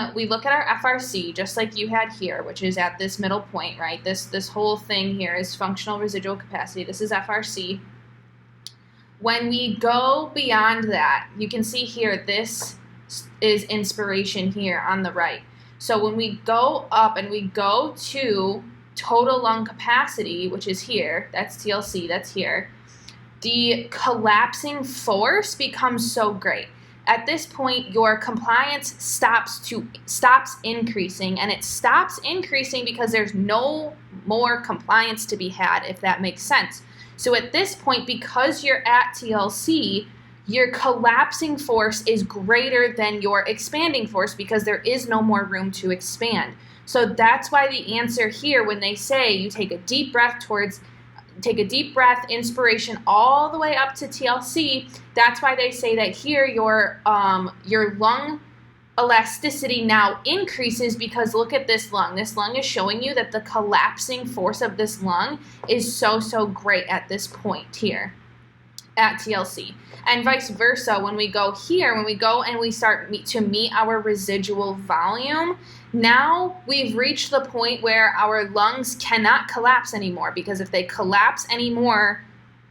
when we look at our FRC, just like you had here, which is at this middle point, right? This whole thing here is functional residual capacity. This is FRC. When we go beyond that, you can see here, this is inspiration here on the right. So when we go up and we go to total lung capacity, which is here, that's TLC, that's here, the collapsing force becomes so great. At this point, your compliance stops increasing, and it stops increasing because there's no more compliance to be had, if that makes sense. So at this point, because you're at TLC, your collapsing force is greater than your expanding force because there is no more room to expand. So that's why the answer here, when they say you take a deep breath, inspiration all the way up to TLC, that's why they say that here your lung elasticity now increases, because look at this lung. This lung is showing you that the collapsing force of this lung is so great at this point here at TLC. And vice versa, when we go here, when we go and we start to meet our residual volume, now we've reached the point where our lungs cannot collapse anymore, because if they collapse anymore,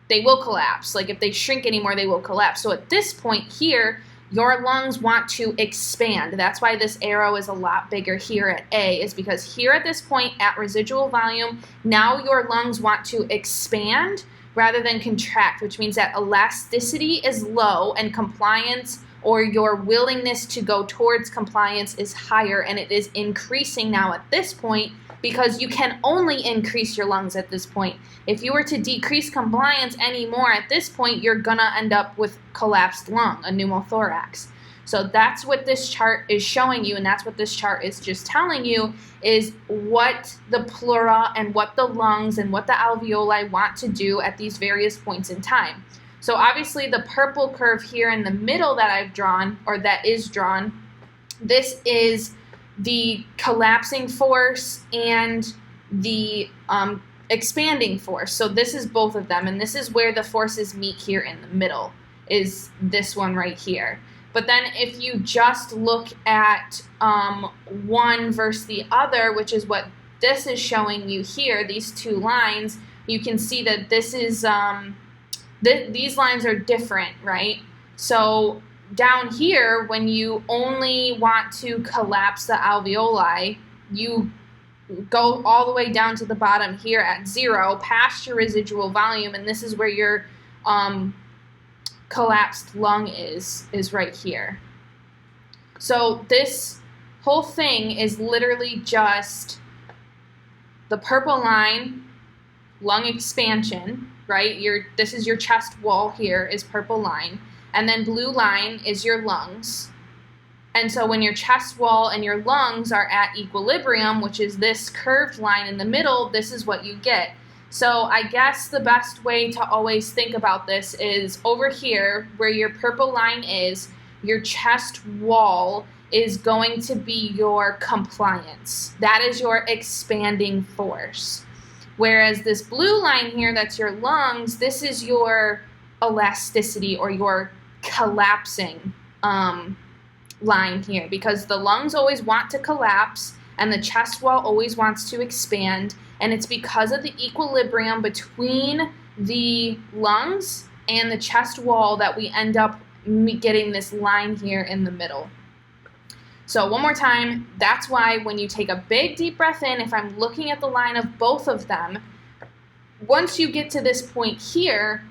they will collapse. Like if they shrink anymore, they will collapse. So at this point here, your lungs want to expand. That's why this arrow is a lot bigger here at A, is because here at this point at residual volume, now your lungs want to expand rather than contract, which means that elasticity is low and compliance, or your willingness to go towards compliance, is higher, and it is increasing now at this point, because you can only increase your lungs at this point. If you were to decrease compliance anymore at this point, you're gonna end up with collapsed lung, a pneumothorax. So that's what this chart is showing you, and that's what this chart is just telling you, is what the pleura and what the lungs and what the alveoli want to do at these various points in time. So obviously the purple curve here in the middle that I've drawn, or that is drawn, this is the collapsing force and the expanding force. So this is both of them, and this is where the forces meet here in the middle, is this one right here. But then if you just look at one versus the other, which is what this is showing you here, these two lines, you can see that this is, these lines are different, right? So down here, when you only want to collapse the alveoli, you go all the way down to the bottom here at 0, past your residual volume, and this is where your collapsed lung is right here. So this whole thing is literally just the purple line, lung expansion, right? This is your chest wall here, is purple line, and then blue line is your lungs. And so when your chest wall and your lungs are at equilibrium, which is this curved line in the middle, this is what you get. So I guess the best way to always think about this is over here where your purple line is, your chest wall is going to be your compliance. That is your expanding force. Whereas this blue line here, that's your lungs, this is your elasticity, or your collapsing line here, because the lungs always want to collapse and the chest wall always wants to expand, and it's because of the equilibrium between the lungs and the chest wall that we end up getting this line here in the middle. So one more time, that's why when you take a big deep breath in, if I'm looking at the line of both of them, once you get to this point here,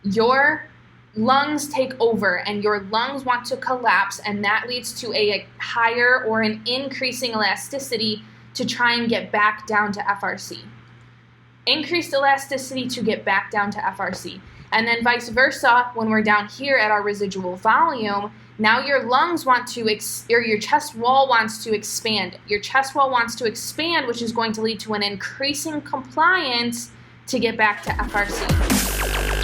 your lungs take over and your lungs want to collapse, and that leads to a higher or an increasing elasticity to try and get back down to FRC. Increased elasticity to get back down to FRC. And then vice versa, when we're down here at our residual volume, now your lungs want to, or your chest wall wants to expand. Your chest wall wants to expand, which is going to lead to an increasing compliance to get back to FRC.